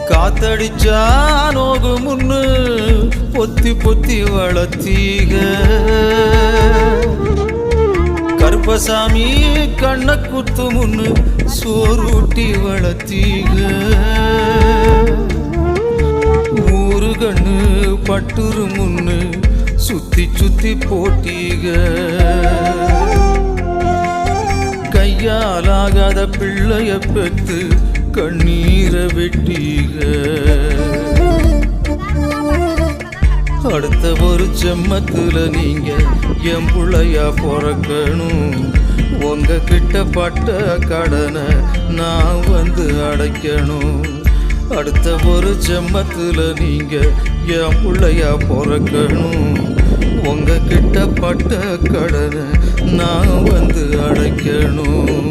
காத்தடிச்சா நோகு முன்னு பொத்தி பொத்தி வளர்த்தீக கருப்பசாமி கண்ண குத்து முன்னு சோறுட்டி வளர்த்தீக ஊரு கண்ணு பட்டுரு முன்னு சுத்தி சுத்தி போட்டீக கையாலாகாத பிள்ளைய பெத்து கண்ணீரை வெட்டீக அடுத்த ஒரு ஜென்மத்துல நீங்க என் புள்ளையா பிறக்கணும் உங்க கிட்ட பட்ட கடனை நான் வந்து அடைக்கணும் அடுத்த ஒரு ஜென்மத்துல நீங்க என் புள்ளையா பிறக்கணும் உங்க கிட்ட பட்ட கடனை நான் வந்து அடைக்கணும்